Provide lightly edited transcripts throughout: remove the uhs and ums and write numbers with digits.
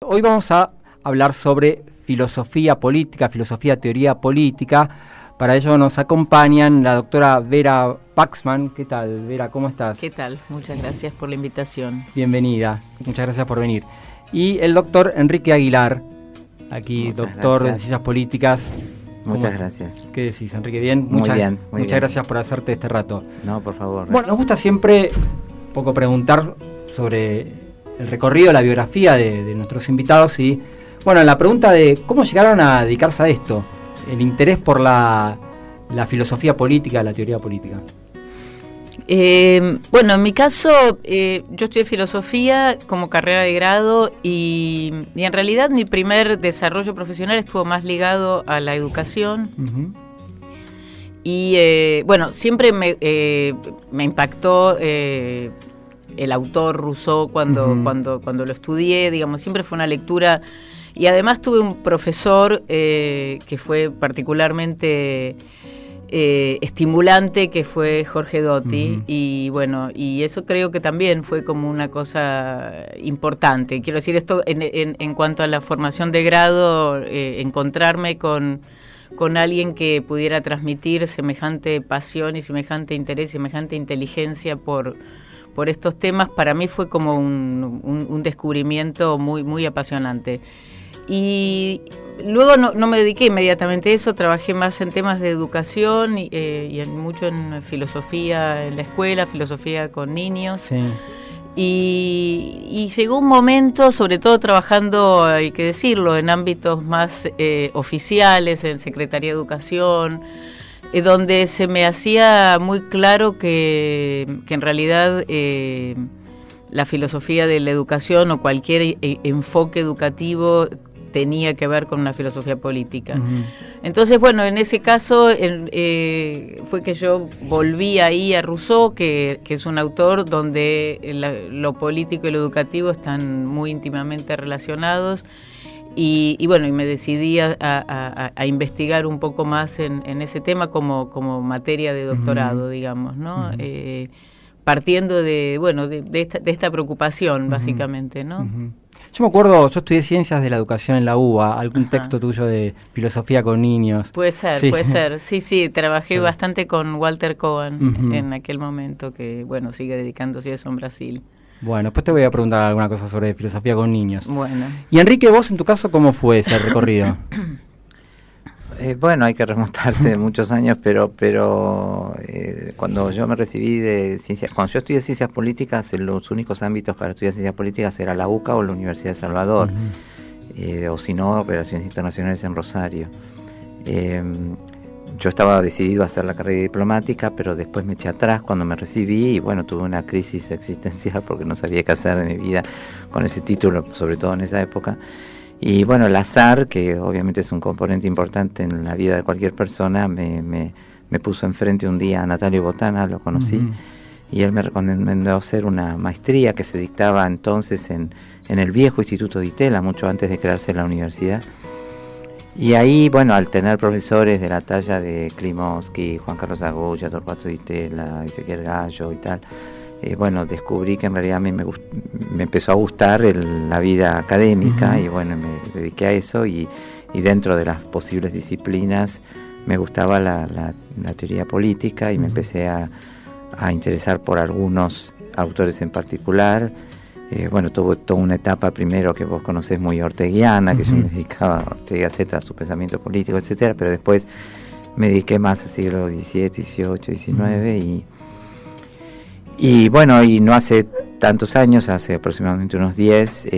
Hoy vamos a hablar sobre filosofía política, filosofía, teoría política. Para ello nos acompañan la doctora Vera Paxman. ¿Qué tal, Vera? ¿Cómo estás? ¿Qué tal? Muchas gracias por la invitación. Bienvenida. Muchas gracias por venir. Y el doctor Enrique Aguilar, aquí, Muchas doctor gracias. en Ciencias Políticas. Muchas gracias. ¿Qué decís, Enrique? ¿Bien? Muy bien. Muchas gracias por hacerte este rato. No, por favor. Bueno, nos gusta siempre un poco preguntar sobre el recorrido, la biografía de nuestros invitados y, bueno, la pregunta de cómo llegaron a dedicarse a esto, el interés por la filosofía política, la teoría política. Bueno, en mi caso, yo estudié filosofía como carrera de grado y en realidad mi primer desarrollo profesional estuvo más ligado a la educación. Uh-huh. Y bueno, siempre me impactó el autor Rousseau cuando lo estudié, digamos, siempre fue una lectura. Y además tuve un profesor que fue particularmente estimulante, que fue Jorge Doty. Uh-huh. Y bueno, y eso creo que también fue como una cosa importante. Quiero decir, esto en cuanto a la formación de grado, encontrarme con alguien que pudiera transmitir semejante pasión y semejante interés, semejante inteligencia por estos temas, para mí fue como un descubrimiento muy, muy apasionante. Y luego no me dediqué inmediatamente a eso, trabajé más en temas de educación y mucho en filosofía en la escuela, filosofía con niños. Sí. Y llegó un momento, sobre todo trabajando, hay que decirlo, en ámbitos más oficiales, en Secretaría de Educación, donde se me hacía muy claro que en realidad la filosofía de la educación o cualquier enfoque educativo tenía que ver con una filosofía política. Uh-huh. Entonces, bueno, en ese caso fue que yo volví ahí a Rousseau, que es un autor donde lo político y lo educativo están muy íntimamente relacionados. Y bueno, y me decidí a investigar un poco más en ese tema como materia de doctorado, uh-huh, digamos, ¿no? Uh-huh. Partiendo de esta preocupación, uh-huh, básicamente, ¿no? Uh-huh. Yo me acuerdo, yo estudié Ciencias de la Educación en la UBA, algún Ajá. texto tuyo de filosofía con niños. Puede ser. Sí, trabajé bastante con Walter Cohen, uh-huh, en aquel momento, que, bueno, sigue dedicándose a eso en Brasil. Bueno, después te voy a preguntar alguna cosa sobre filosofía con niños. Bueno. Y Enrique, vos en tu caso, ¿cómo fue ese recorrido? Bueno, hay que remontarse muchos años, pero cuando yo me recibí de ciencias, cuando yo estudié ciencias políticas, los únicos ámbitos para estudiar ciencias políticas era la UCA o la Universidad de Salvador, uh-huh, o si no, Relaciones Internacionales en Rosario. Yo estaba decidido a hacer la carrera diplomática, pero después me eché atrás cuando me recibí y bueno, tuve una crisis existencial porque no sabía qué hacer de mi vida con ese título, sobre todo en esa época. Y bueno, el azar, que obviamente es un componente importante en la vida de cualquier persona, me puso enfrente un día a Natalio Botana, lo conocí, uh-huh, y él me recomendó hacer una maestría que se dictaba entonces en el viejo Instituto de Itela, mucho antes de crearse la universidad. Y ahí, bueno, al tener profesores de la talla de Klimovsky, Juan Carlos Agoya, Torcuato Di Tella, Ezequiel Gallo y tal, bueno, descubrí que en realidad me empezó a gustar la vida académica, uh-huh, y bueno, me dediqué a eso y dentro de las posibles disciplinas me gustaba la teoría política y, uh-huh, me empecé a interesar por algunos autores en particular. Bueno, tuve toda una etapa primero que vos conocés muy orteguiana, uh-huh, que yo me dedicaba a Ortega y a su pensamiento político, etcétera, pero después me dediqué más al siglo XVII, XVIII, XIX, uh-huh, y bueno, y no hace tantos años, hace aproximadamente unos 10,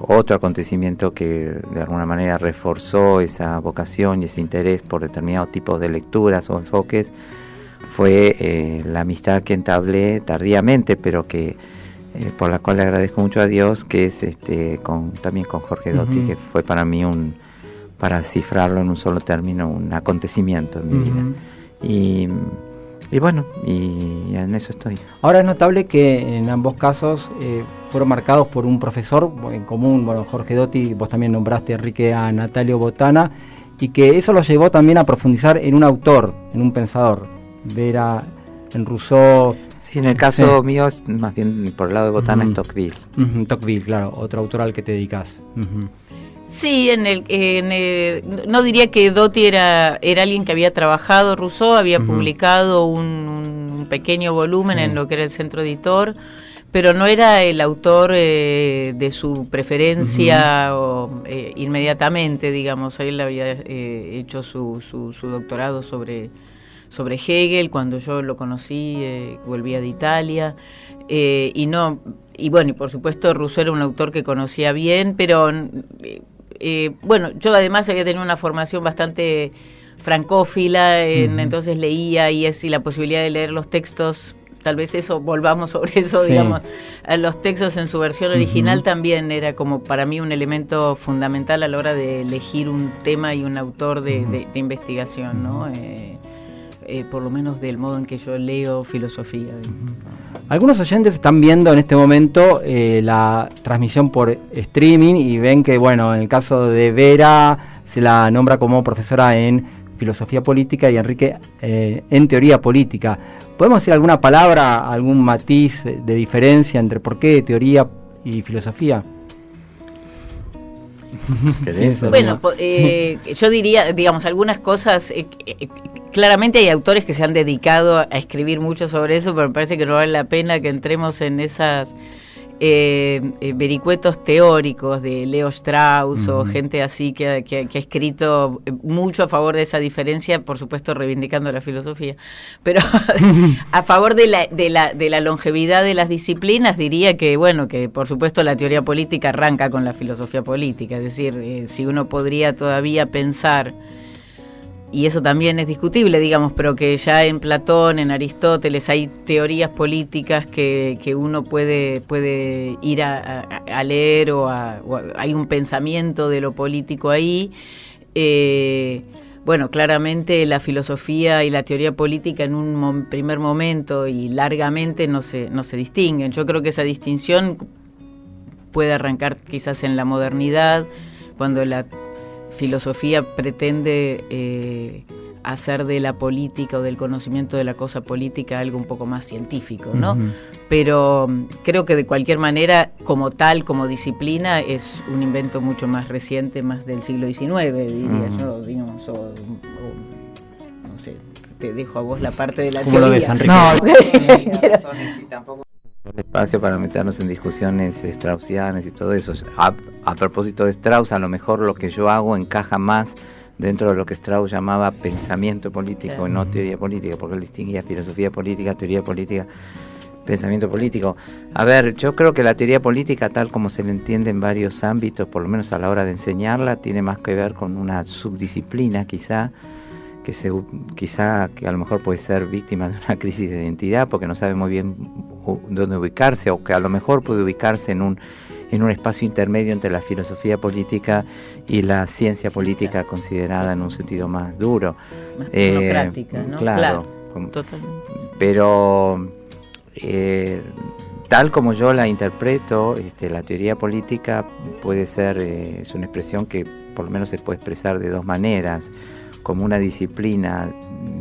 otro acontecimiento que de alguna manera reforzó esa vocación y ese interés por determinados tipos de lecturas o enfoques fue la amistad que entablé tardíamente, pero que por la cual le agradezco mucho a Dios, que es también con Jorge Doty, uh-huh, que fue para mí para cifrarlo en un solo término, un acontecimiento en mi, uh-huh, vida. Y bueno, y en eso estoy. Ahora es notable que en ambos casos fueron marcados por un profesor en común, bueno, Jorge Doty, vos también nombraste, Enrique, a Natalio Botana, y que eso lo llevó también a profundizar en un autor, en un pensador, ver en Rousseau, Sí, en el caso mío, más bien por el lado de Botana, es Tocqueville. Tocqueville, claro, otro autor al que te dedicas. Sí, no diría que Doty era alguien que había trabajado Rousseau, había publicado un pequeño volumen en lo que era el Centro Editor, pero no era el autor de su preferencia inmediatamente, digamos. Él había hecho su doctorado sobre Hegel cuando yo lo conocí, volvía de Italia, y bueno, y por supuesto Rousseau era un autor que conocía bien, pero bueno, yo además había tenido una formación bastante francófila, entonces leía y la posibilidad de leer los textos, tal vez volvamos sobre eso, digamos, a los textos en su versión original también era como para mí un elemento fundamental a la hora de elegir un tema y un autor de investigación, ¿no? Por lo menos del modo en que yo leo filosofía. Algunos oyentes están viendo en este momento la transmisión por streaming y ven que, bueno, en el caso de Vera se la nombra como profesora en filosofía política y Enrique en teoría política. ¿Podemos decir alguna palabra, algún matiz de diferencia entre por qué teoría y filosofía? Bueno, yo diría, digamos, algunas cosas, claramente hay autores que se han dedicado a escribir mucho sobre eso, pero me parece que no vale la pena que entremos en esas vericuetos teóricos de Leo Strauss o gente así que ha escrito mucho a favor de esa diferencia, por supuesto reivindicando la filosofía, pero a favor de la longevidad de las disciplinas diría que, bueno, que por supuesto la teoría política arranca con la filosofía política, es decir, si uno podría todavía pensar, y eso también es discutible, digamos, pero que ya en Platón, en Aristóteles, hay teorías políticas que uno puede ir a leer o hay un pensamiento de lo político ahí. Bueno, claramente la filosofía y la teoría política en un primer momento y largamente no se distinguen. Yo creo que esa distinción puede arrancar quizás en la modernidad, cuando la filosofía pretende hacer de la política o del conocimiento de la cosa política algo un poco más científico, ¿no? Pero creo que de cualquier manera, como tal, como disciplina, es un invento mucho más reciente, más del siglo XIX, diría yo, digamos, o no sé, te dejo a vos la parte de la teoría. ¿Cómo lo ves, Enrique? No, tampoco espacio para meternos en discusiones straussianas y todo eso. A propósito de Strauss, a lo mejor lo que yo hago encaja más dentro de lo que Strauss llamaba pensamiento político, y no teoría política, porque él distinguía filosofía política, teoría política, pensamiento político. A ver, yo creo que la teoría política, tal como se le entiende en varios ámbitos, por lo menos a la hora de enseñarla, tiene más que ver con una subdisciplina quizá que a lo mejor puede ser víctima de una crisis de identidad porque no sabe muy bien dónde ubicarse, o que a lo mejor puede ubicarse en un espacio intermedio entre la filosofía política y la ciencia política, considerada en un sentido más duro. Más democrática, ¿no? Claro. Totalmente. Pero tal como yo la interpreto, la teoría política puede ser, es una expresión que por lo menos se puede expresar de dos maneras: como una disciplina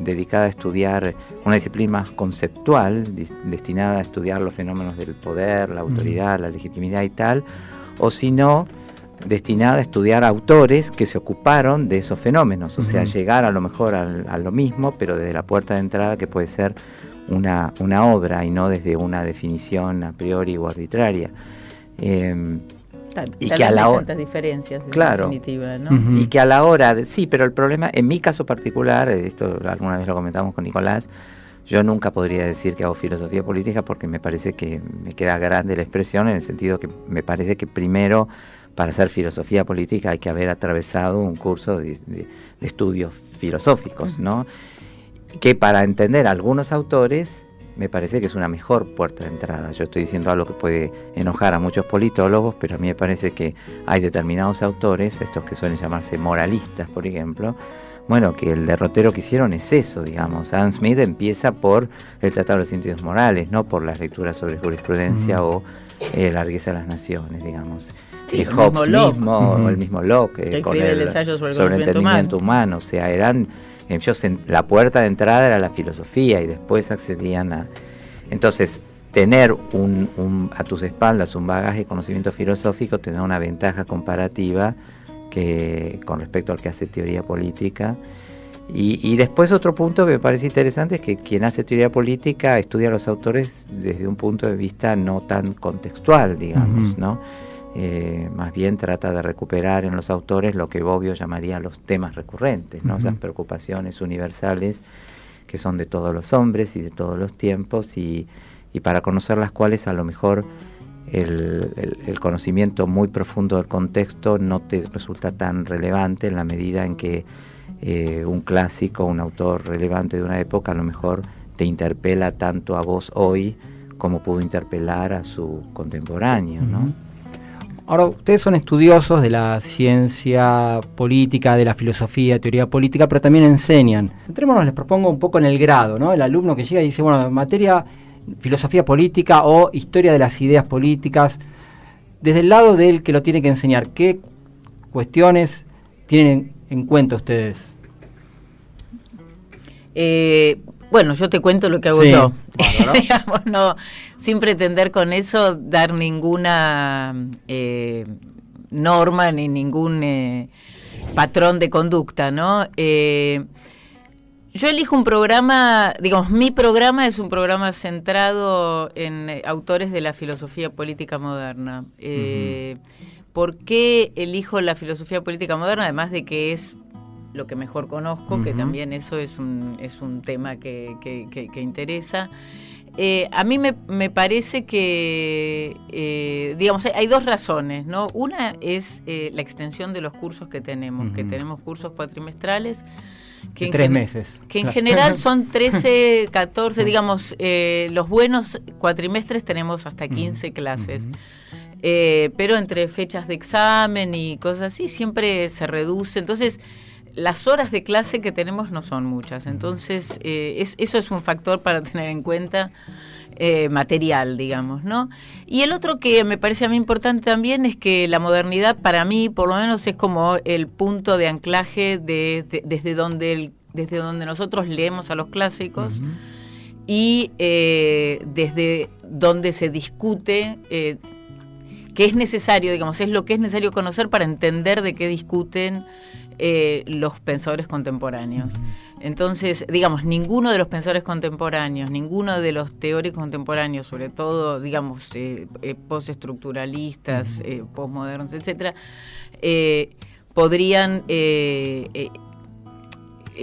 dedicada a estudiar, una disciplina más conceptual, destinada a estudiar los fenómenos del poder, la autoridad, la legitimidad y tal, o si no, destinada a estudiar autores que se ocuparon de esos fenómenos, o sea, llegar a lo mejor a lo mismo, pero desde la puerta de entrada que puede ser una obra y no desde una definición a priori o arbitraria. Y que a la hora diferencias, claro, definitiva, ¿no? Y que a la hora sí, pero el problema, en mi caso particular, esto alguna vez lo comentamos con Nicolás, yo nunca podría decir que hago filosofía política porque me parece que me queda grande la expresión, en el sentido que me parece que primero, para hacer filosofía política hay que haber atravesado un curso de estudios filosóficos, ¿no? Que para entender a algunos autores me parece que es una mejor puerta de entrada. Yo estoy diciendo algo que puede enojar a muchos politólogos, pero a mí me parece que hay determinados autores, estos que suelen llamarse moralistas, por ejemplo, bueno, que el derrotero que hicieron es eso, digamos. Adam Smith empieza por el Tratado de los Sentidos Morales, no por las lecturas sobre jurisprudencia o la largueza de las naciones, digamos. Sí, Hobbes mismo, el mismo Locke, con el ensayo sobre el entendimiento humano, o sea, eran... la puerta de entrada era la filosofía y después accedían a... Entonces, tener a tus espaldas un bagaje de conocimiento filosófico te da una ventaja comparativa que con respecto al que hace teoría política. Y después otro punto que me parece interesante es que quien hace teoría política estudia a los autores desde un punto de vista no tan contextual, digamos, ¿no? Más bien trata de recuperar en los autores lo que Bobbio llamaría los temas recurrentes, ¿no? Esas preocupaciones universales que son de todos los hombres y de todos los tiempos, y para conocer las cuales a lo mejor el conocimiento muy profundo del contexto no te resulta tan relevante en la medida en que un clásico, un autor relevante de una época a lo mejor te interpela tanto a vos hoy como pudo interpelar a su contemporáneo, ¿no? Ahora, ustedes son estudiosos de la ciencia política, de la filosofía, teoría política, pero también enseñan. Entrémonos, les propongo un poco en el grado, ¿no? El alumno que llega y dice, bueno, materia filosofía política o historia de las ideas políticas, desde el lado del que lo tiene que enseñar, ¿qué cuestiones tienen en cuenta ustedes? Bueno, yo te cuento lo que hago yo. Digamos, no, sin pretender con eso dar ninguna norma ni ningún patrón de conducta, ¿no? Yo elijo un programa, digamos, mi programa es un programa centrado en autores de la filosofía política moderna. ¿Por qué elijo la filosofía política moderna? Además de que es lo que mejor conozco, que también eso es un tema que interesa. A mí me parece que, digamos, hay dos razones, ¿no? Una es la extensión de los cursos que tenemos, que tenemos cursos cuatrimestrales, que de 3 meses. Que en general son 13, 14, digamos, los buenos cuatrimestres tenemos hasta 15 clases. Pero entre fechas de examen y cosas así siempre se reduce. Entonces, las horas de clase que tenemos no son muchas. Entonces, eso es un factor para tener en cuenta, material, digamos, ¿no? Y el otro que me parece a mí importante también es que la modernidad, para mí, por lo menos, es como el punto de anclaje desde donde nosotros leemos a los clásicos y desde donde se discute que es necesario, digamos, es lo que es necesario conocer para entender de qué discuten los pensadores contemporáneos. Entonces, digamos, ninguno de los pensadores contemporáneos, ninguno de los teóricos contemporáneos, sobre todo, digamos, postestructuralistas, postmodernos, etcétera, podrían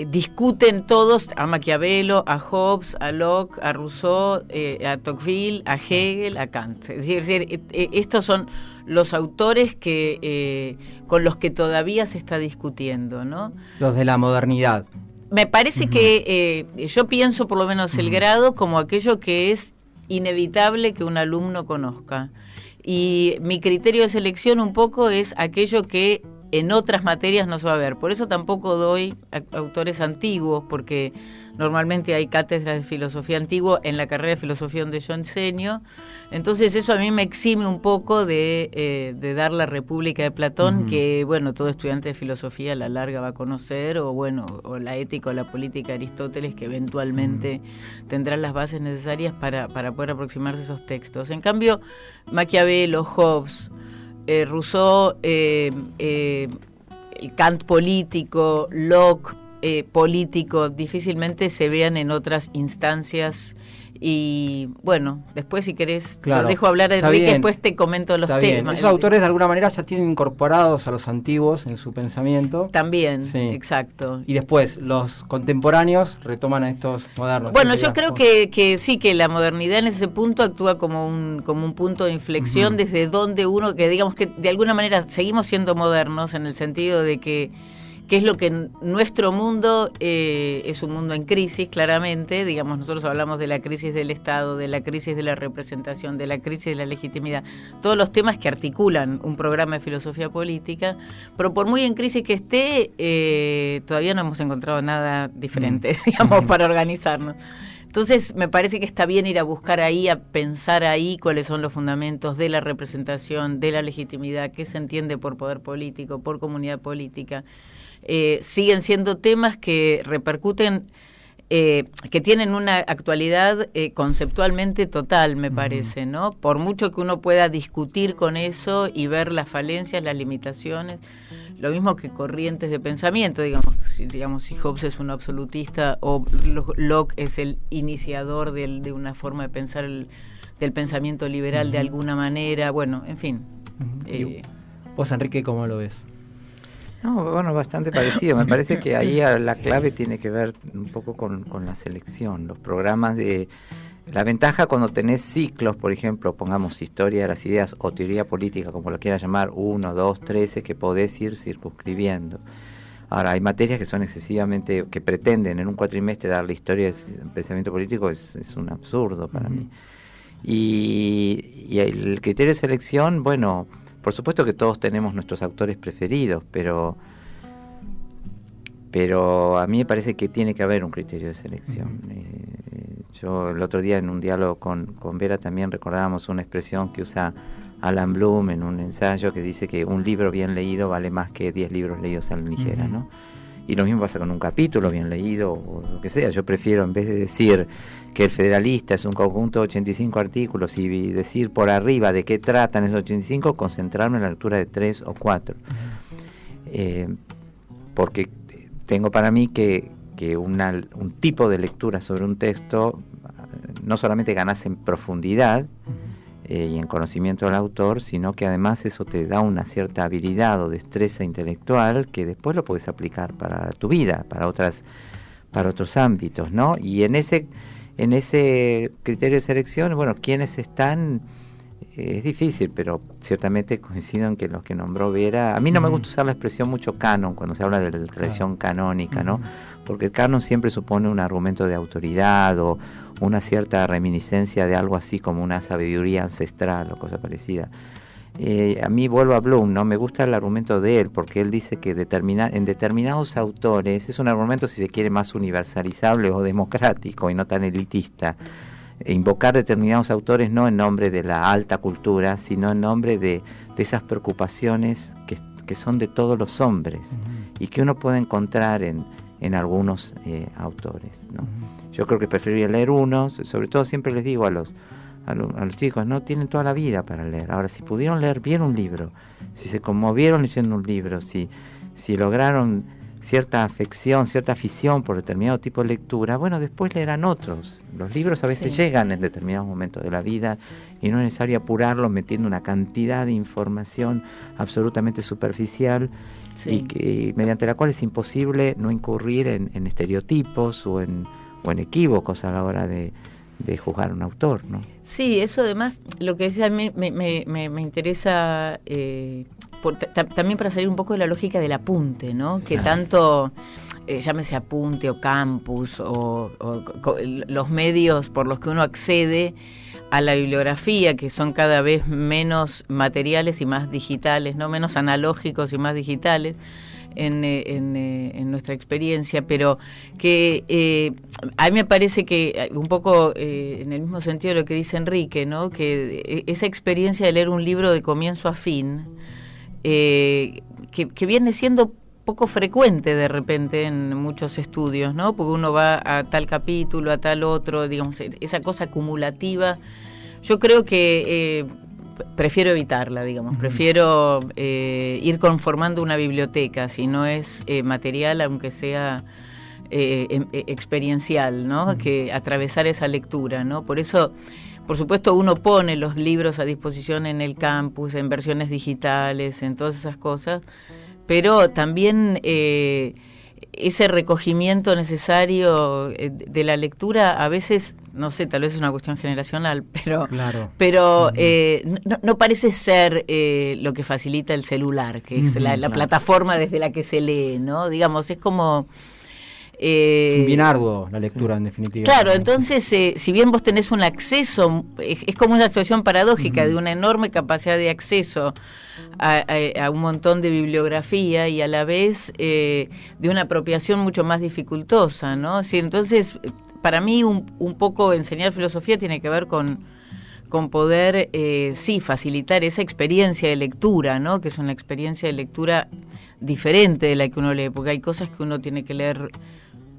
discuten todos a Maquiavelo, a Hobbes, a Locke, a Rousseau, a Tocqueville, a Hegel, a Kant. Es decir, estos son los autores que con los que todavía se está discutiendo, ¿no? Los de la modernidad. Me parece que yo pienso por lo menos el grado como aquello que es inevitable que un alumno conozca. Y mi criterio de selección un poco es aquello que en otras materias no se va a ver. Por eso tampoco doy autores antiguos, porque normalmente hay cátedras de filosofía antigua en la carrera de filosofía donde yo enseño. Entonces eso a mí me exime un poco de dar la República de Platón, que bueno, todo estudiante de filosofía a la larga va a conocer, o bueno, o la ética o la política de Aristóteles, que eventualmente tendrán las bases necesarias para poder aproximarse a esos textos. En cambio, Maquiavelo, Hobbes, Rousseau, el Kant político, Locke político, difícilmente se vean en otras instancias. Y bueno, después si querés, claro, lo dejo hablar a Enrique, después te comento los temas. Esos autores de alguna manera ya tienen incorporados a los antiguos en su pensamiento. También, sí. Exacto. Y después los contemporáneos retoman a estos modernos. Bueno, yo creo que sí, que la modernidad en ese punto actúa como un punto de inflexión desde donde uno, que digamos que de alguna manera seguimos siendo modernos en el sentido de que es lo que nuestro mundo es un mundo en crisis, claramente. Digamos, nosotros hablamos de la crisis del Estado, de la crisis de la representación, de la crisis de la legitimidad, todos los temas que articulan un programa de filosofía política, pero por muy en crisis que esté, todavía no hemos encontrado nada diferente, digamos, para organizarnos. Entonces, me parece que está bien ir a buscar ahí, a pensar ahí cuáles son los fundamentos de la representación, de la legitimidad, qué se entiende por poder político, por comunidad política. Siguen siendo temas que repercuten que tienen una actualidad conceptualmente total, me parece, ¿no? Por mucho que uno pueda discutir con eso y ver las falencias, las limitaciones, lo mismo que corrientes de pensamiento, digamos si Hobbes es un absolutista o Locke es el iniciador de una forma de pensar del pensamiento liberal de alguna manera, bueno, en fin. ¿Vos, Enrique, cómo lo ves? No, bueno, bastante parecido. Me parece que ahí la clave tiene que ver un poco con la selección. Los programas de... La ventaja cuando tenés ciclos, por ejemplo, pongamos historia de las ideas o teoría política, como lo quieras llamar, 1, 2, 3, es que podés ir circunscribiendo. Ahora, hay materias que son excesivamente, que pretenden en un cuatrimestre darle historia del pensamiento político, es un absurdo para mí. Y el criterio de selección, bueno, por supuesto que todos tenemos nuestros autores preferidos, pero a mí me parece que tiene que haber un criterio de selección. Yo el otro día en un diálogo con Vera también recordábamos una expresión que usa Alan Bloom en un ensayo que dice que un libro bien leído vale más que 10 libros leídos a la ligera, ¿no? Y lo mismo pasa con un capítulo bien leído o lo que sea. Yo prefiero, en vez de decir que El Federalista es un conjunto de 85 artículos y decir por arriba de qué tratan esos 85, concentrarme en la lectura de 3 o 4. Porque tengo para mí que un tipo de lectura sobre un texto no solamente ganas en profundidad y en conocimiento del autor, sino que además eso te da una cierta habilidad o destreza intelectual que después lo puedes aplicar para tu vida, para otros ámbitos, ¿no? Y en ese criterio de selección, bueno, quienes están, es difícil, pero ciertamente coincido en que los que nombró Vera, a mí no me gusta usar la expresión mucho canon cuando se habla de la tradición canónica, ¿no? Porque el canon siempre supone un argumento de autoridad o una cierta reminiscencia de algo así como una sabiduría ancestral o cosa parecida. A mí, vuelvo a Bloom, ¿no? Me gusta el argumento de él, porque él dice que en determinados autores, es un argumento si se quiere más universalizable o democrático y no tan elitista, invocar determinados autores no en nombre de la alta cultura, sino en nombre de esas preocupaciones que son de todos los hombres y que uno puede encontrar en algunos autores, ¿no? Yo creo que preferiría leer uno, sobre todo siempre les digo a los chicos, no tienen toda la vida para leer. Ahora, si pudieron leer bien un libro, si se conmovieron leyendo un libro, si lograron cierta afección, cierta afición por determinado tipo de lectura, bueno, después leerán otros. Los libros a veces llegan en determinados momentos de la vida y no es necesario apurarlos metiendo una cantidad de información absolutamente superficial y mediante la cual es imposible no incurrir en estereotipos o en equívocos a la hora de juzgar a un autor, ¿no? Sí, eso además, lo que decía a mí me interesa también para salir un poco de la lógica del apunte, ¿no? Que tanto, llámese apunte o campus o los medios por los que uno accede a la bibliografía, que son cada vez menos materiales y más digitales, ¿no? Menos analógicos y más digitales en nuestra experiencia, pero que a mí me parece que un poco en el mismo sentido de lo que dice Enrique, ¿no? Que esa experiencia de leer un libro de comienzo a fin, que viene siendo poco frecuente de repente en muchos estudios, ¿no? Porque uno va a tal capítulo, a tal otro, digamos, esa cosa acumulativa. Yo creo que prefiero evitarla, digamos, prefiero ir conformando una biblioteca, si no es material, aunque sea experiencial, ¿no? Que atravesar esa lectura, ¿no? Por eso, por supuesto, uno pone los libros a disposición en el campus, en versiones digitales, en todas esas cosas, pero también ese recogimiento necesario de la lectura a veces, no sé, tal vez es una cuestión generacional, pero no parece ser lo que facilita el celular, que es la plataforma desde la que se lee, ¿no? Digamos, es como... es bien arduo la lectura, en definitiva. Claro, entonces, si bien vos tenés un acceso, es como una situación paradójica de una enorme capacidad de acceso a un montón de bibliografía y a la vez de una apropiación mucho más dificultosa, ¿no? Sí, entonces, para mí un poco enseñar filosofía tiene que ver con poder, facilitar esa experiencia de lectura, ¿no? Que es una experiencia de lectura diferente de la que uno lee, porque hay cosas que uno tiene que leer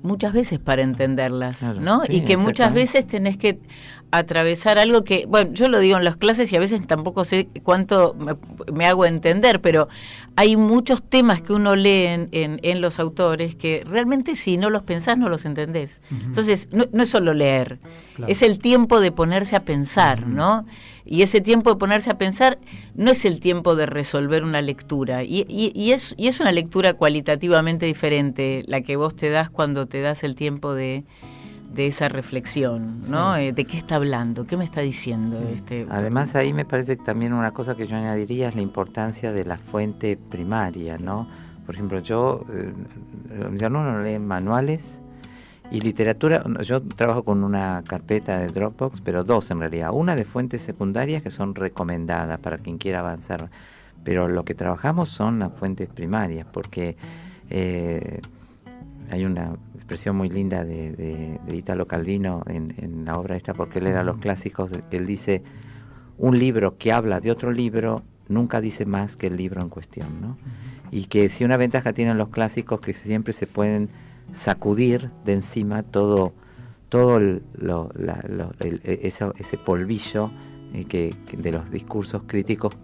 muchas veces para entenderlas, claro, ¿no? sí, Y que muchas veces tenés que atravesar algo que, bueno, yo lo digo en las clases y a veces tampoco sé cuánto me hago entender, pero hay muchos temas que uno lee en los autores que realmente si no los pensás no los entendés. Entonces, no es solo leer, claro, es el tiempo de ponerse a pensar, ¿no? Y ese tiempo de ponerse a pensar no es el tiempo de resolver una lectura, y es una lectura cualitativamente diferente la que vos te das cuando te das el tiempo de esa reflexión, ¿no? Sí. ¿De qué está hablando? ¿Qué me está diciendo? Sí. Además, ahí me parece que también una cosa que yo añadiría es la importancia de la fuente primaria, ¿no? Por ejemplo, mis alumnos leen manuales y literatura. Yo trabajo con una carpeta de Dropbox, pero dos en realidad. Una de fuentes secundarias que son recomendadas para quien quiera avanzar, pero lo que trabajamos son las fuentes primarias, porque hay una expresión muy linda de Italo Calvino en la obra esta, porque él era los clásicos. Él dice: un libro que habla de otro libro nunca dice más que el libro en cuestión, ¿no? Y que si una ventaja tienen los clásicos, que siempre se pueden sacudir de encima todo ese polvillo que de los discursos críticos,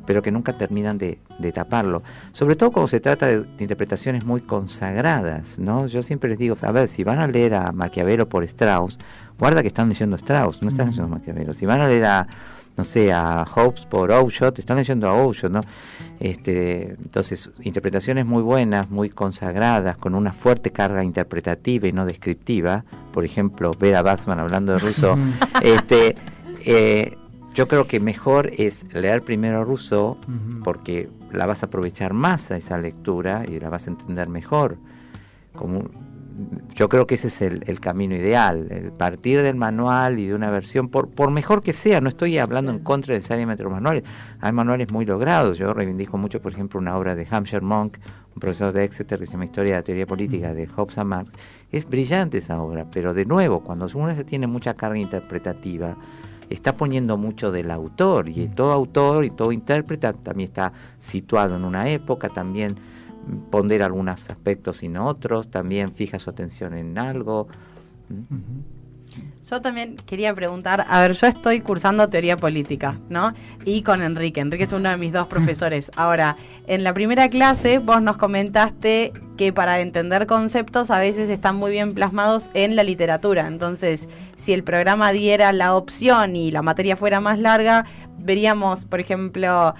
pero que nunca terminan de taparlo, sobre todo cuando se trata de interpretaciones muy consagradas, ¿no? Yo siempre les digo, a ver, si van a leer a Maquiavelo por Strauss, guarda que están leyendo a Strauss, no están leyendo a Maquiavelo. Si van a leer a Hobbes por Oakeshott, están leyendo a Oakeshott, ¿no? Entonces, interpretaciones muy buenas, muy consagradas, con una fuerte carga interpretativa y no descriptiva. Por ejemplo, ver a Waxman hablando de Rousseau. Yo creo que mejor es leer primero Rousseau, porque la vas a aprovechar más a esa lectura y la vas a entender mejor. Yo creo que ese es el camino ideal, el partir del manual y de una versión, por mejor que sea. No estoy hablando en contra necesariamente de los manuales. Hay manuales muy logrados. Yo reivindico mucho, por ejemplo, una obra de Hampshire Monk, un profesor de Exeter, que se llama Historia de la Teoría Política, de Hobbes and Marx. Es brillante esa obra, pero de nuevo, cuando uno tiene mucha carga interpretativa, está poniendo mucho del autor, y todo autor y todo intérprete también está situado en una época, también pondera algunos aspectos y no otros, también fija su atención en algo. Yo también quería preguntar, a ver, yo estoy cursando teoría política, ¿no? Y con Enrique es uno de mis dos profesores. Ahora, en la primera clase vos nos comentaste que para entender conceptos a veces están muy bien plasmados en la literatura. Entonces, si el programa diera la opción y la materia fuera más larga, veríamos, por ejemplo,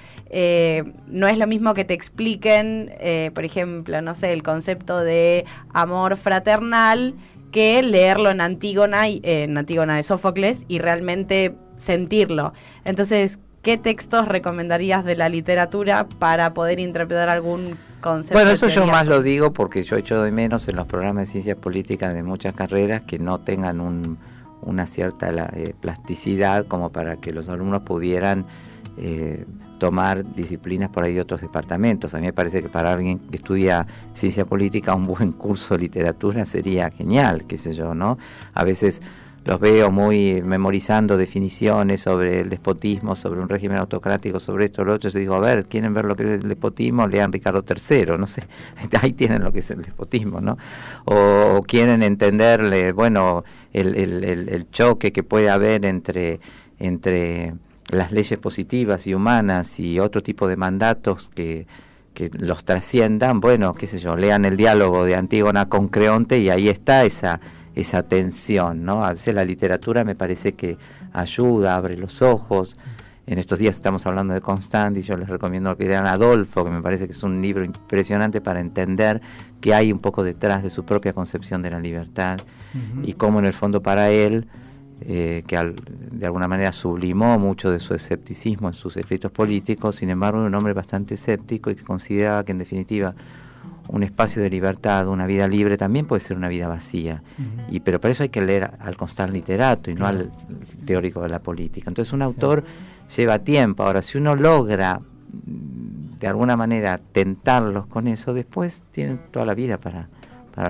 no es lo mismo que te expliquen, por ejemplo, no sé, el concepto de amor fraternal, que leerlo en Antígona de Sófocles y realmente sentirlo. Entonces, ¿qué textos recomendarías de la literatura para poder interpretar algún concepto? Bueno, eso yo más lo digo porque yo echo de menos en los programas de ciencias políticas de muchas carreras que no tengan una cierta plasticidad como para que los alumnos pudieran tomar disciplinas por ahí de otros departamentos. A mí me parece que para alguien que estudia ciencia política un buen curso de literatura sería genial, qué sé yo, ¿no? A veces los veo muy memorizando definiciones sobre el despotismo, sobre un régimen autocrático, sobre esto, lo otro, y digo, a ver, ¿quieren ver lo que es el despotismo? Lean Ricardo III, no sé, ahí tienen lo que es el despotismo, ¿no? O quieren entenderle, bueno, el choque que puede haber entre las leyes positivas y humanas y otro tipo de mandatos que los trasciendan, bueno, qué sé yo, lean el diálogo de Antígona con Creonte y ahí está esa tensión, ¿no? A veces la literatura me parece que ayuda, abre los ojos. En estos días estamos hablando de Constant y yo les recomiendo que lean Adolfo, que me parece que es un libro impresionante para entender que hay un poco detrás de su propia concepción de la libertad y cómo en el fondo para él, que de alguna manera sublimó mucho de su escepticismo en sus escritos políticos, sin embargo era un hombre bastante escéptico y que consideraba que en definitiva un espacio de libertad, una vida libre también puede ser una vida vacía, pero para eso hay que leer al constant literato y no al teórico de la política. Entonces un autor lleva tiempo. Ahora, si uno logra de alguna manera tentarlos con eso, después tienen toda la vida para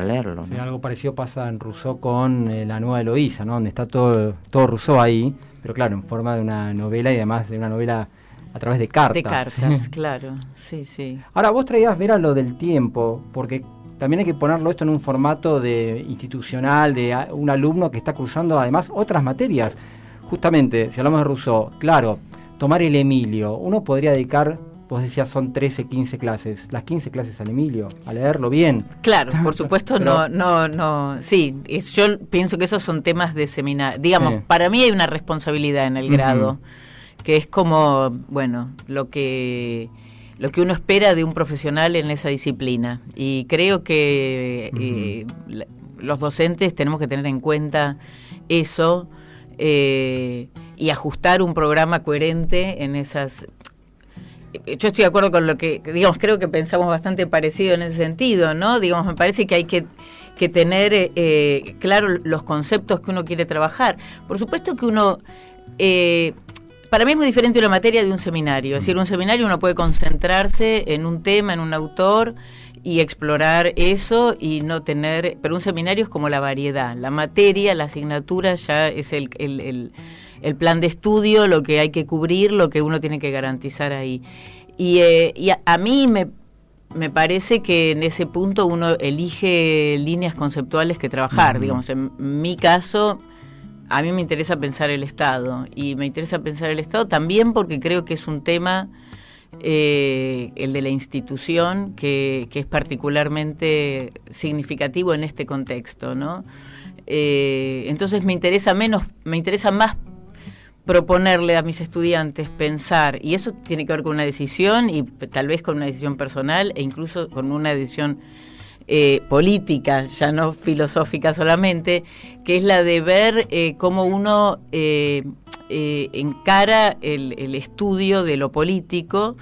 leerlo, ¿no? Sí, algo parecido pasa en Rousseau con la Nueva Eloísa, ¿no? Donde está todo Rousseau ahí, pero claro, en forma de una novela y además de una novela a través de cartas. De cartas, claro, sí. Ahora, vos traías, Vera, lo del tiempo, porque también hay que ponerlo esto en un formato de institucional, de un alumno que está cursando además otras materias. Justamente, si hablamos de Rousseau, claro, tomar el Emilio, uno podría dedicar, vos decías, son 13, 15 clases, las 15 clases al Emilio, a leerlo bien. Claro, por supuesto. Pero, no, sí, yo pienso que esos son temas de seminario. Digamos, sí. Para mí hay una responsabilidad en el grado, que es como, bueno, lo que uno espera de un profesional en esa disciplina. Y creo que los docentes tenemos que tener en cuenta eso, y ajustar un programa coherente en esas. Yo estoy de acuerdo con lo que, digamos, creo que pensamos bastante parecido en ese sentido, ¿no? Digamos, me parece que hay que tener claro los conceptos que uno quiere trabajar. Por supuesto que uno, para mí es muy diferente una materia de un seminario. Es decir, un seminario uno puede concentrarse en un tema, en un autor, y explorar eso y no tener. Pero un seminario es como la variedad. La materia, la asignatura ya es el plan de estudio, lo que hay que cubrir, lo que uno tiene que garantizar ahí. Y a mí me parece que en ese punto uno elige líneas conceptuales que trabajar. Digamos, en mi caso, a mí me interesa pensar el Estado, y me interesa pensar el Estado también porque creo que es un tema, el de la institución, que es particularmente significativo en este contexto, ¿no? Entonces me interesa más proponerle a mis estudiantes pensar, y eso tiene que ver con una decisión, y tal vez con una decisión personal, e incluso con una decisión política, ya no filosófica solamente, que es la de ver cómo uno encara el estudio de lo político,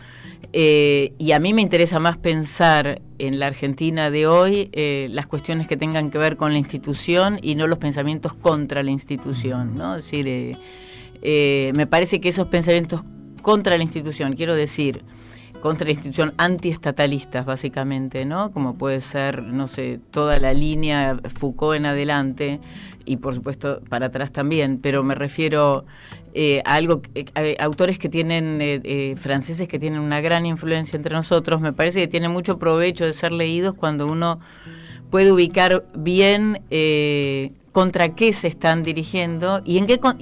y a mí me interesa más pensar en la Argentina de hoy las cuestiones que tengan que ver con la institución y no los pensamientos contra la institución, ¿no? Es decir, me parece que esos pensamientos contra la institución, quiero decir, contra la institución, antiestatalistas básicamente, ¿no? Como puede ser, no sé, toda la línea Foucault en adelante, y por supuesto para atrás también, pero me refiero a algo, a autores que tienen, franceses que tienen una gran influencia entre nosotros. Me parece que tiene mucho provecho de ser leídos cuando uno puede ubicar bien contra qué se están dirigiendo y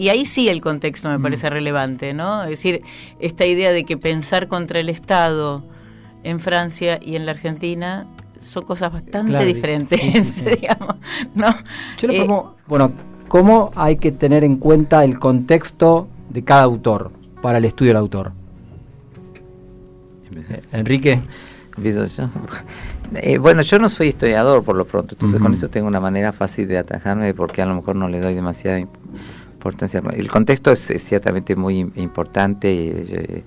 ahí sí el contexto me parece relevante, ¿no? Es decir, esta idea de que pensar contra el Estado en Francia y en la Argentina son cosas bastante diferentes, sí. Digamos, ¿no? Yo le propongo, bueno, ¿cómo hay que tener en cuenta el contexto de cada autor para el estudio del autor? Enrique. ¿Empiezo yo? Bueno, yo no soy historiador por lo pronto, entonces con eso tengo una manera fácil de atajarme de por qué a lo mejor no le doy demasiada importancia. El contexto es ciertamente muy importante,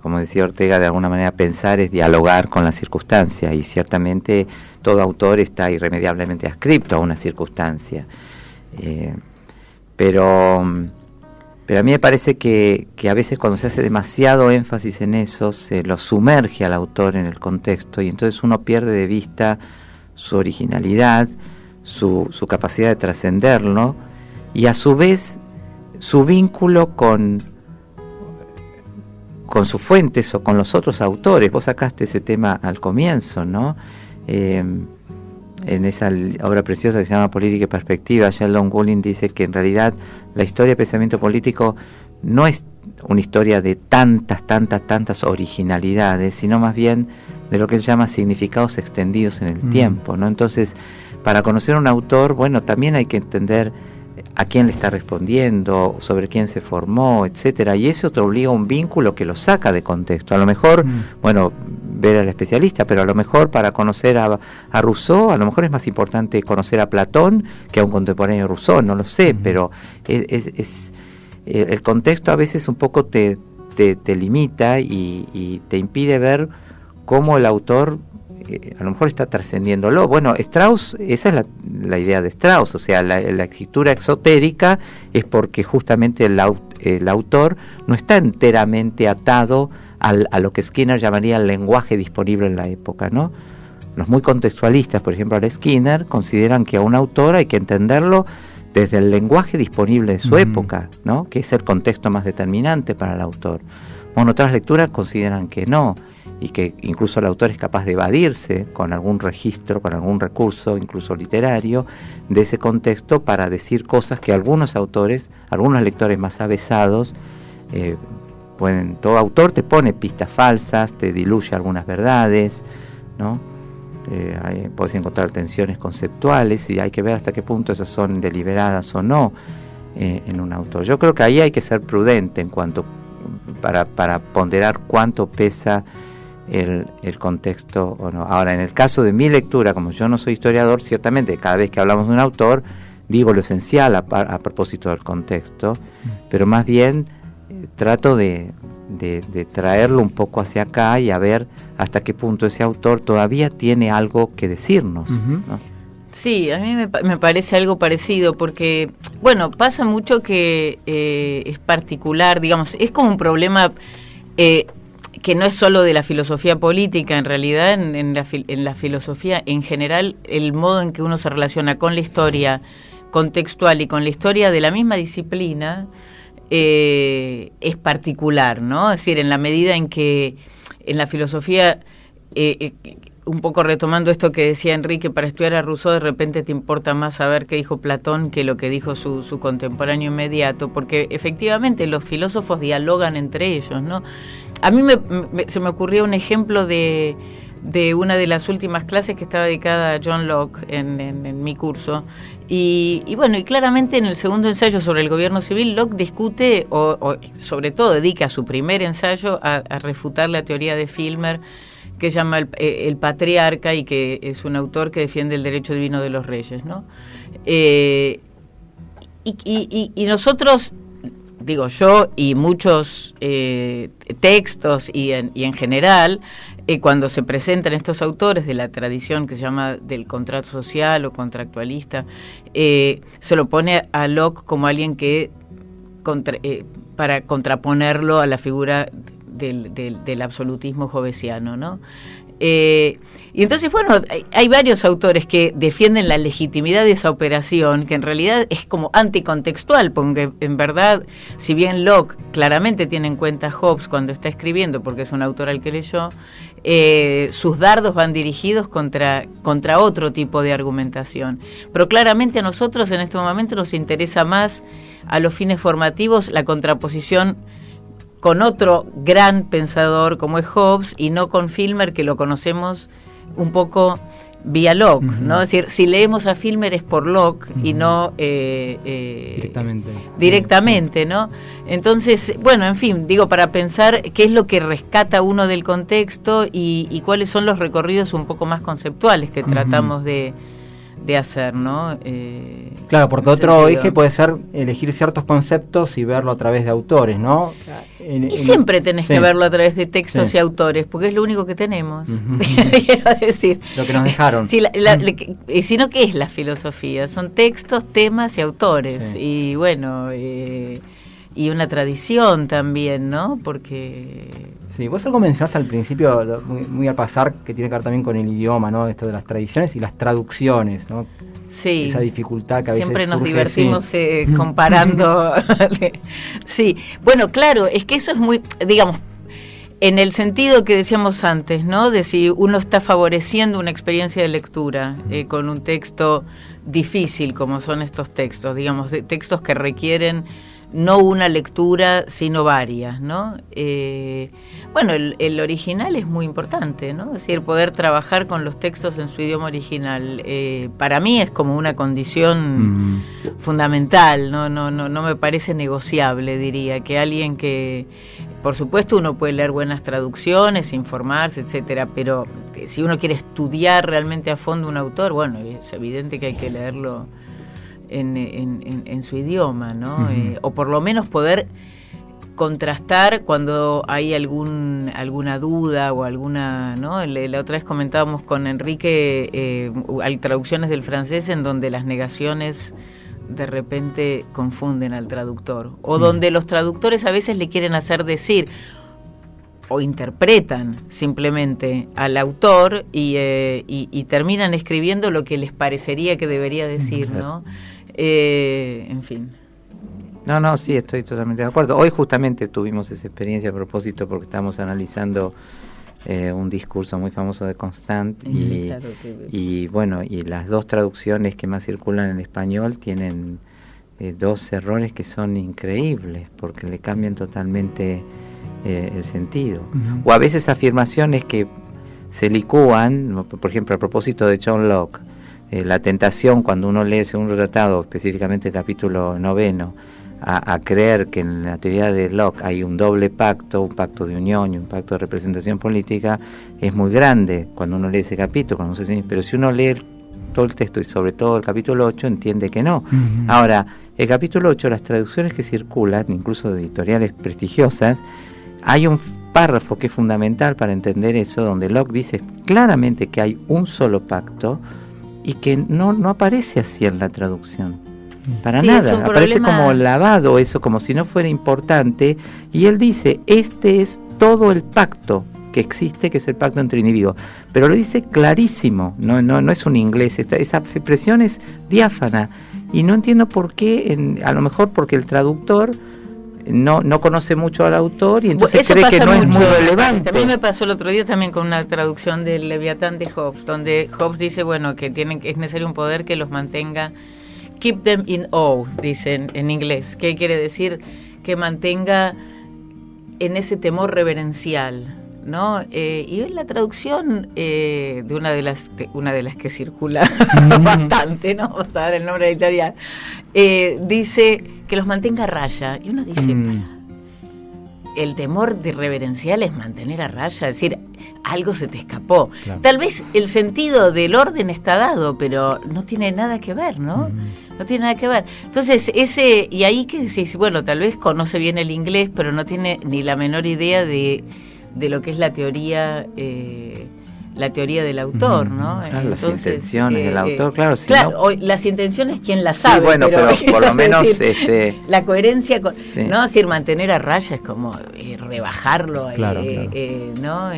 como decía Ortega, de alguna manera pensar es dialogar con la circunstancia, y ciertamente todo autor está irremediablemente adscripto a una circunstancia, pero a mí me parece que a veces cuando se hace demasiado énfasis en eso, se lo sumerge al autor en el contexto, y entonces uno pierde de vista su originalidad, su capacidad de trascenderlo, y a su vez su vínculo con sus fuentes o con los otros autores. Vos sacaste ese tema al comienzo, ¿no? En esa obra preciosa que se llama Política y Perspectiva, Sheldon Woollin dice que en realidad la historia del pensamiento político no es una historia de tantas originalidades, sino más bien de lo que él llama significados extendidos en el tiempo, ¿no? Entonces, para conocer a un autor, bueno, también hay que entender a quién le está respondiendo, sobre quién se formó, etcétera, y eso te obliga a un vínculo que lo saca de contexto. A lo mejor, bueno, ver al especialista, pero a lo mejor para conocer a Rousseau, a lo mejor es más importante conocer a Platón que a un contemporáneo de Rousseau, no lo sé, pero es el contexto a veces un poco te limita y te impide ver cómo el autor a lo mejor está trascendiéndolo. Bueno, Strauss, esa es la idea de Strauss, o sea, la escritura exotérica es porque justamente el autor no está enteramente atado a lo que Skinner llamaría el lenguaje disponible en la época, ¿no? Los muy contextualistas, por ejemplo, a Skinner, consideran que a un autor hay que entenderlo desde el lenguaje disponible de su época, ¿no? Que es el contexto más determinante para el autor. Bueno, otras lecturas consideran que no. y que incluso el autor es capaz de evadirse con algún registro, con algún recurso, incluso literario, de ese contexto para decir cosas que algunos autores, algunos lectores más avesados, todo autor te pone pistas falsas, te diluye algunas verdades, ¿no? Puedes encontrar tensiones conceptuales y hay que ver hasta qué punto esas son deliberadas o no en un autor. Yo creo que ahí hay que ser prudente en cuanto para ponderar cuánto pesa el contexto o no. Ahora, en el caso de mi lectura, como yo no soy historiador, ciertamente cada vez que hablamos de un autor digo lo esencial a propósito del contexto, pero más bien trato de traerlo un poco hacia acá y a ver hasta qué punto ese autor todavía tiene algo que decirnos, ¿no? Sí, a mí me parece algo parecido, porque, bueno, pasa mucho que es particular, digamos, es como un problema que no es solo de la filosofía política, en realidad en la filosofía en general, el modo en que uno se relaciona con la historia contextual y con la historia de la misma disciplina es particular, ¿no? Es decir, en la medida en que en la filosofía, un poco retomando esto que decía Enrique, para estudiar a Rousseau de repente te importa más saber qué dijo Platón que lo que dijo su contemporáneo inmediato, porque efectivamente los filósofos dialogan entre ellos, ¿no? A mí se me ocurrió un ejemplo de una de las últimas clases que estaba dedicada a John Locke en mi curso. Y bueno, y claramente en el segundo ensayo sobre el gobierno civil, Locke discute, o sobre todo dedica su primer ensayo a refutar la teoría de Filmer, que llama el patriarca, y que es un autor que defiende el derecho divino de los reyes, ¿no? Y nosotros, digo yo, y muchos textos y en general, cuando se presentan estos autores de la tradición que se llama del contrato social o contractualista, se lo pone a Locke como alguien que para contraponerlo a la figura del absolutismo hobbesiano, ¿no? Y entonces, bueno, hay varios autores que defienden la legitimidad de esa operación, que en realidad es como anticontextual, porque en verdad, si bien Locke claramente tiene en cuenta a Hobbes cuando está escribiendo, porque es un autor al que leyó, sus dardos van dirigidos contra otro tipo de argumentación. Pero claramente a nosotros en este momento nos interesa más, a los fines formativos, la contraposición con otro gran pensador como es Hobbes, y no con Filmer, que lo conocemos un poco vía Locke, ¿no? Es decir, si leemos a Filmer es por Locke y no directamente, ¿no? Entonces, bueno, en fin, digo, para pensar qué es lo que rescata uno del contexto y cuáles son los recorridos un poco más conceptuales que tratamos de hacer, ¿no? Claro, porque otro eje puede ser elegir ciertos conceptos y verlo a través de autores, ¿no? Siempre tenés que verlo a través de textos y autores, porque es lo único que tenemos. Quiero decir, lo que nos dejaron. Si no, ¿qué es la filosofía? Son textos, temas y autores. Y bueno, y una tradición también, ¿no? Porque... Sí, vos algo mencionaste al principio, muy al pasar, que tiene que ver también con el idioma, ¿no? Esto de las tradiciones y las traducciones, ¿no? Sí. Esa dificultad que a veces siempre nos surge, divertimos comparando. Sí, bueno, claro, es que eso es muy, digamos, en el sentido que decíamos antes, ¿no? De si uno está favoreciendo una experiencia de lectura con un texto difícil, como son estos textos, digamos, textos que requieren no una lectura, sino varias, ¿no? Bueno, el original es muy importante, ¿no? Es decir, poder trabajar con los textos en su idioma original, para mí es como una condición fundamental, no me parece negociable, diría, que alguien que, por supuesto, uno puede leer buenas traducciones, informarse, etcétera, pero si uno quiere estudiar realmente a fondo un autor, bueno, es evidente que hay que leerlo en su idioma, ¿no? O por lo menos poder contrastar cuando hay alguna duda o alguna, ¿no? La otra vez comentábamos con Enrique, hay traducciones del francés en donde las negaciones de repente confunden al traductor, o donde los traductores a veces le quieren hacer decir o interpretan simplemente al autor y terminan escribiendo lo que les parecería que debería decir, ¿no? En fin. No, sí, estoy totalmente de acuerdo. Hoy justamente tuvimos esa experiencia a propósito porque estamos analizando un discurso muy famoso de Constant, Sí, claro y bueno, y las dos traducciones que más circulan en español tienen dos errores que son increíbles, porque le cambian totalmente el sentido. O a veces afirmaciones que se licúan, por ejemplo, a propósito de John Locke, la tentación cuando uno lee el segundo tratado, específicamente el capítulo 9, a creer que en la teoría de Locke hay un doble pacto, un pacto de unión y un pacto de representación política, es muy grande cuando uno lee ese capítulo, pero si uno lee todo el texto y sobre todo el capítulo 8, entiende que no. Ahora, el capítulo 8, las traducciones que circulan, incluso de editoriales prestigiosas, hay un párrafo que es fundamental para entender eso, donde Locke dice claramente que hay un solo pacto y que no aparece así en la traducción. Para nada, aparece como lavado eso, como si no fuera importante, y él dice, este es todo el pacto que existe, que es el pacto entre individuos, pero lo dice clarísimo, no es un inglés, esa expresión es diáfana, y no entiendo por qué, a lo mejor porque el traductor no conoce mucho al autor y entonces eso cree que no mucho. Es muy relevante. A mí me pasó el otro día también con una traducción del Leviatán de Hobbes, donde Hobbes dice, bueno, que es necesario un poder que los mantenga, keep them in awe, dicen en inglés, que quiere decir que mantenga en ese temor reverencial, ¿no? Y en la traducción de una de las que circula bastante, ¿no? Vamos a ver el nombre editorial, dice que los mantenga a raya, y uno dice, el temor de reverencial es mantener a raya, es decir, algo se te escapó. Claro. Tal vez el sentido del orden está dado, pero no tiene nada que ver, ¿no? No tiene nada que ver. Entonces, y ahí que decís, bueno, tal vez conoce bien el inglés, pero no tiene ni la menor idea de lo que es la teoría del autor, ¿no? Claro, entonces, las intenciones del autor, claro. Las intenciones, ¿quién las sabe? Sí, bueno, pero por lo menos decir, la coherencia, ¿no? Es decir, mantener a raya es como rebajarlo, claro. ¿no?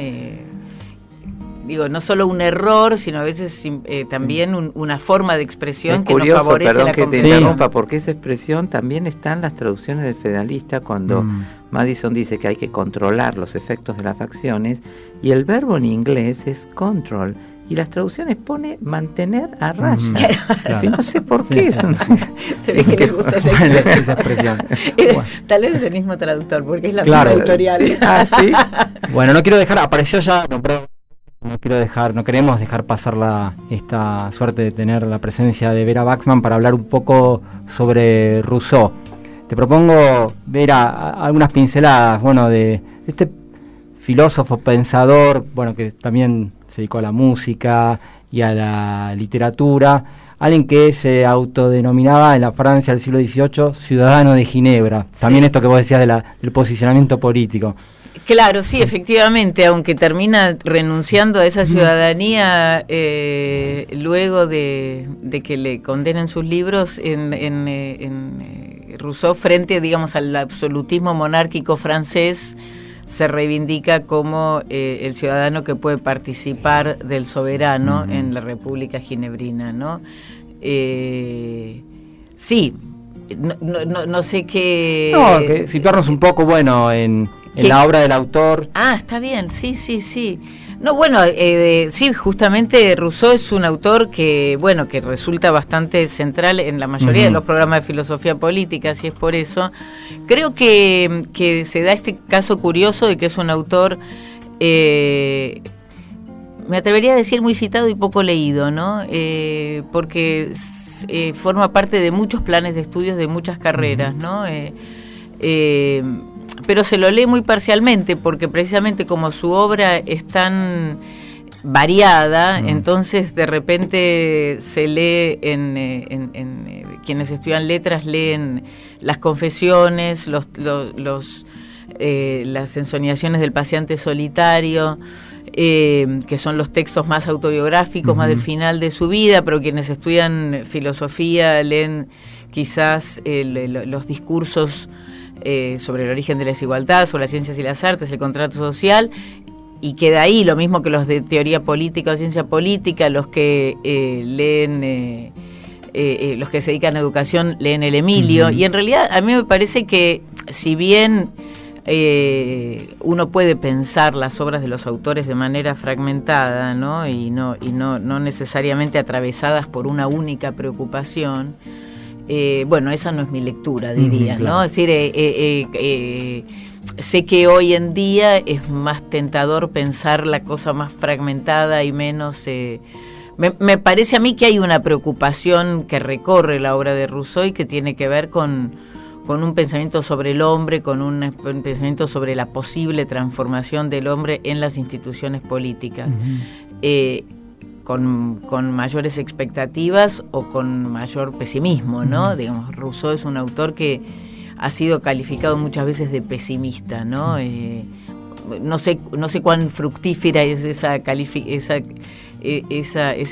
Digo, no solo un error, sino a veces también una forma de expresión que curioso, no favorece perdón la que comprensión. te interrumpa, porque esa expresión también está en las traducciones del Federalista, cuando Madison dice que hay que controlar los efectos de las facciones, y el verbo en inglés es control, y las traducciones pone mantener a raya. Claro. Y no sé por qué. Se ve que les gusta esa expresión. Tal vez es el mismo traductor, porque es la misma editorial. ¿Sí? Bueno, no quiero dejar, apareció ya... No queremos dejar pasar esta suerte de tener la presencia de Vera Waxman para hablar un poco sobre Rousseau. Te propongo, Vera, algunas pinceladas, bueno, de este filósofo, pensador, bueno, que también se dedicó a la música y a la literatura, alguien que se autodenominaba en la Francia del siglo XVIII ciudadano de Ginebra. También esto que vos decías del posicionamiento político. Claro, sí, efectivamente, aunque termina renunciando a esa ciudadanía luego de que le condenen sus libros en Rousseau, frente, digamos, al absolutismo monárquico francés, se reivindica como el ciudadano que puede participar del soberano en la República Ginebrina, ¿no? Sí, no sé qué... No, que situarnos un poco, bueno, en la obra del autor. Está bien, sí. No, bueno, sí, justamente Rousseau es un autor que resulta bastante central en la mayoría de los programas de filosofía política, así es por eso. Creo que se da este caso curioso de que es un autor, me atrevería a decir muy citado y poco leído, ¿no? Porque forma parte de muchos planes de estudios de muchas carreras, ¿no? Pero se lo lee muy parcialmente, porque precisamente como su obra es tan variada, entonces de repente se lee quienes estudian letras leen las confesiones, las ensoñaciones del paseante solitario, que son los textos más autobiográficos, más del final de su vida, pero quienes estudian filosofía leen quizás los discursos sobre el origen de la desigualdad, sobre las ciencias y las artes, el contrato social, y queda ahí, lo mismo que los de teoría política o ciencia política, los que leen, los que se dedican a educación leen el Emilio, y en realidad a mí me parece que si bien uno puede pensar las obras de los autores de manera fragmentada, ¿no? Y no necesariamente atravesadas por una única preocupación. Bueno, esa no es mi lectura, diría, claro. ¿no? Es decir, sé que hoy en día es más tentador pensar la cosa más fragmentada y menos... Me parece a mí que hay una preocupación que recorre la obra de Rousseau y que tiene que ver con un pensamiento sobre el hombre, con un pensamiento sobre la posible transformación del hombre en las instituciones políticas, con mayores expectativas o con mayor pesimismo, ¿no? Digamos, Rousseau es un autor que ha sido calificado muchas veces de pesimista, ¿no? No sé cuán fructífera es ese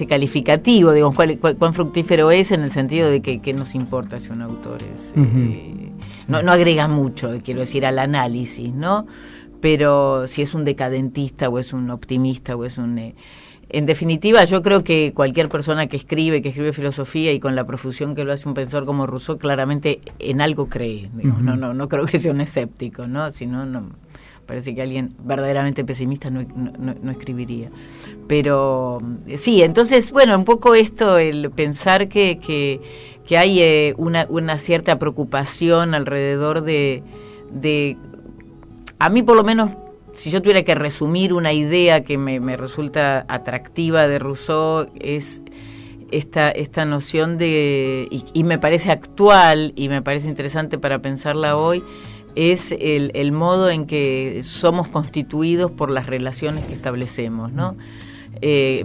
calificativo, digamos, cuán fructífero es en el sentido de que nos importa si un autor es... no agrega mucho, quiero decir, al análisis, ¿no? Pero si es un decadentista o es un optimista o es un... en definitiva, yo creo que cualquier persona que escribe filosofía y con la profusión que lo hace un pensador como Rousseau, claramente en algo cree, digamos, no creo que sea un escéptico, ¿no? Si no... Parece que alguien verdaderamente pesimista no escribiría. Pero sí, entonces, bueno, un poco esto, el pensar que hay una cierta preocupación alrededor de... A mí, por lo menos, si yo tuviera que resumir una idea que me resulta atractiva de Rousseau, es esta noción de... Y me parece actual y me parece interesante para pensarla hoy, es el modo en que somos constituidos por las relaciones que establecemos, ¿no?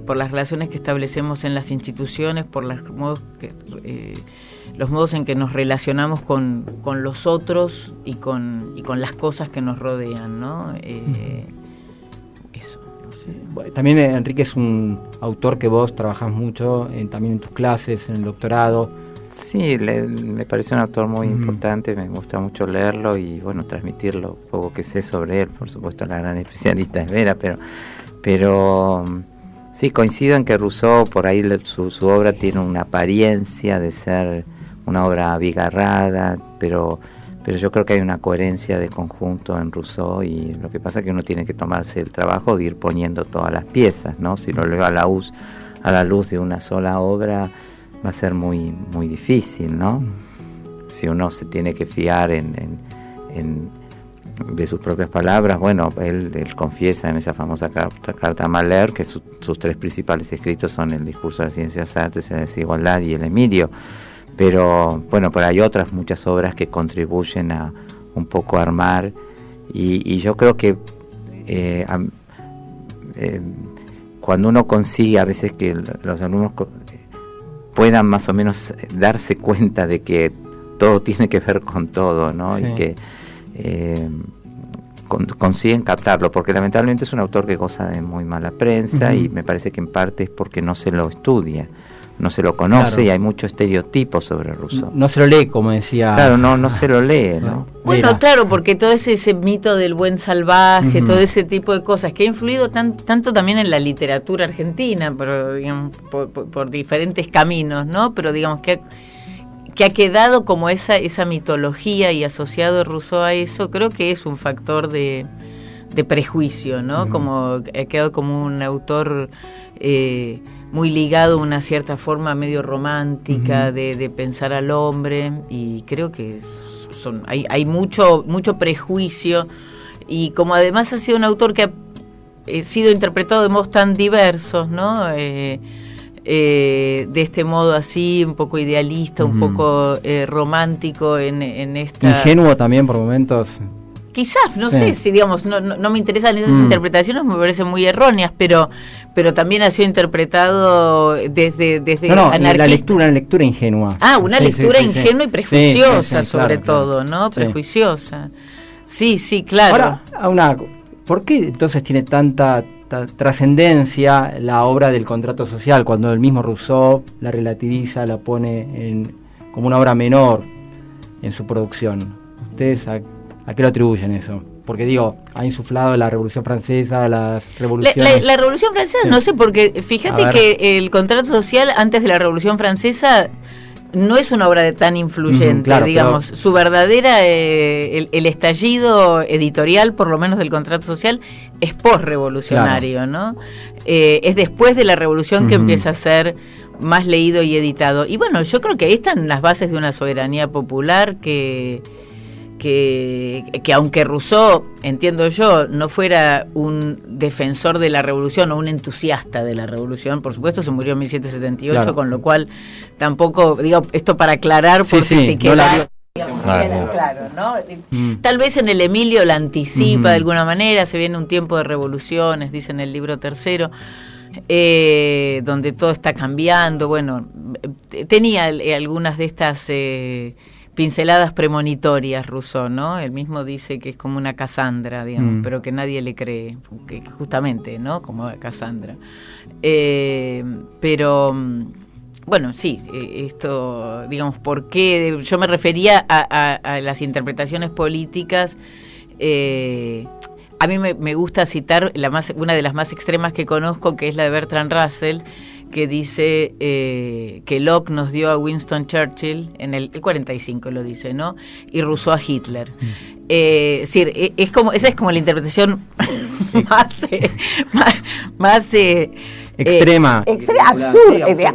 Por las relaciones que establecemos en las instituciones, por los modos en que nos relacionamos con los otros y con las cosas que nos rodean, ¿no? Eso. No sé. Bueno, también Enrique es un autor que vos trabajás mucho, también en tus clases, en el doctorado. Sí, me parece un autor muy importante, me gusta mucho leerlo y bueno, transmitir lo poco que sé sobre él. Por supuesto, la gran especialista es Vera, pero sí, coincido en que Rousseau, por ahí su obra tiene una apariencia de ser una obra abigarrada, pero yo creo que hay una coherencia de conjunto en Rousseau, y lo que pasa es que uno tiene que tomarse el trabajo de ir poniendo todas las piezas, ¿no? Si lo leo a la luz de una sola obra, va a ser muy muy difícil, ¿no? Si uno se tiene que fiar de sus propias palabras, bueno, él confiesa en esa famosa carta a Malher que sus tres principales escritos son el Discurso de las Ciencias Artes, la Desigualdad y el Emilio, pero bueno, pero hay otras muchas obras que contribuyen a un poco a armar, y yo creo que cuando uno consigue a veces que los alumnos puedan más o menos darse cuenta de que todo tiene que ver con todo, ¿no? Sí. Y que consiguen captarlo, porque lamentablemente es un autor que goza de muy mala prensa, y me parece que en parte es porque no se lo estudia, no se lo conoce, claro. Y hay mucho estereotipo sobre Rousseau. No se lo lee, como decía. Claro, no se lo lee, ¿no? Bueno, claro, porque todo ese mito del buen salvaje, todo ese tipo de cosas que ha influido tanto también en la literatura argentina, pero digamos, por diferentes caminos, ¿no? Pero digamos que ha quedado como esa mitología, y asociado Rousseau a eso, creo que es un factor de prejuicio, ¿no? Como ha quedado como un autor muy ligado a una cierta forma medio romántica de pensar al hombre, y creo que hay mucho prejuicio, y como además ha sido un autor que ha sido interpretado de modos tan diversos, ¿no? De este modo así, un poco idealista, un poco romántico en esta... Ingenuo también por momentos. Quizás, no sé, si digamos, no me interesan esas interpretaciones, me parecen muy erróneas, pero también ha sido interpretado desde la lectura ingenua. Una lectura ingenua y prejuiciosa, sobre todo, claro. ¿No? Prejuiciosa. Sí, claro. Ahora, ¿por qué entonces tiene tanta trascendencia la obra del contrato social, cuando el mismo Rousseau la relativiza, la pone como una obra menor en su producción? ¿Ustedes a qué lo atribuyen eso? Porque digo, ha insuflado la Revolución Francesa, las revoluciones... La Revolución Francesa, no sé, porque fíjate que el contrato social antes de la Revolución Francesa no es una obra tan influyente, claro, digamos. pero... Su verdadera, el estallido editorial, por lo menos del contrato social, es posrevolucionario, claro, ¿no? Es después de la revolución que empieza a ser más leído y editado. Y bueno, yo creo que ahí están las bases de una soberanía popular que aunque Rousseau, entiendo yo, no fuera un defensor de la revolución o un entusiasta de la revolución, por supuesto se murió en 1778, claro, con lo cual tampoco, digo, esto para aclarar, porque si queda... Claro, ¿no? Tal vez en el Emilio la anticipa de alguna manera, se viene un tiempo de revoluciones, dice en el libro tercero, donde todo está cambiando. Bueno, tenía algunas de estas pinceladas premonitorias Rousseau, ¿no? Él mismo dice que es como una Casandra, digamos, pero que nadie le cree, que justamente, ¿no? Como Casandra. Pero bueno, sí, esto, digamos, ¿por qué? Yo me refería a las interpretaciones políticas. A mí me gusta citar una de las más extremas que conozco, que es la de Bertrand Russell, que dice que Locke nos dio a Winston Churchill, en el 45 lo dice, ¿no? Y Rousseau a Hitler. Es decir, esa es como la interpretación más extrema.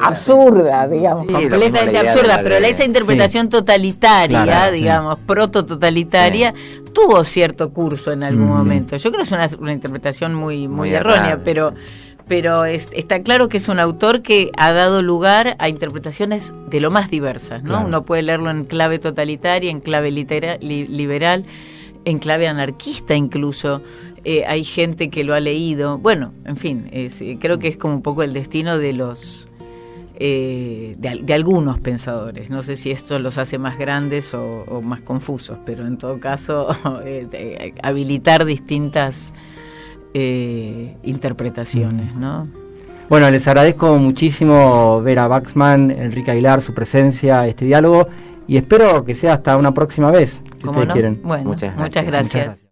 Absurda, digamos, completamente absurda, pero esa interpretación totalitaria, claro, digamos, proto-totalitaria, tuvo cierto curso en algún momento. Yo creo que es una interpretación muy errónea, pero está claro que es un autor que ha dado lugar a interpretaciones de lo más diversas, ¿no? Claro. Uno puede leerlo en clave totalitaria, en clave liberal, en clave anarquista incluso. Hay gente que lo ha leído. Bueno, en fin, creo que es como un poco el destino de los de algunos pensadores. No sé si esto los hace más grandes o más confusos, pero en todo caso habilitar distintas interpretaciones, ¿no? Bueno, les agradezco muchísimo Vera Waxman, Enrique Aguilar, su presencia, este diálogo, y espero que sea hasta una próxima vez, si ustedes quieren. Bueno, muchas gracias.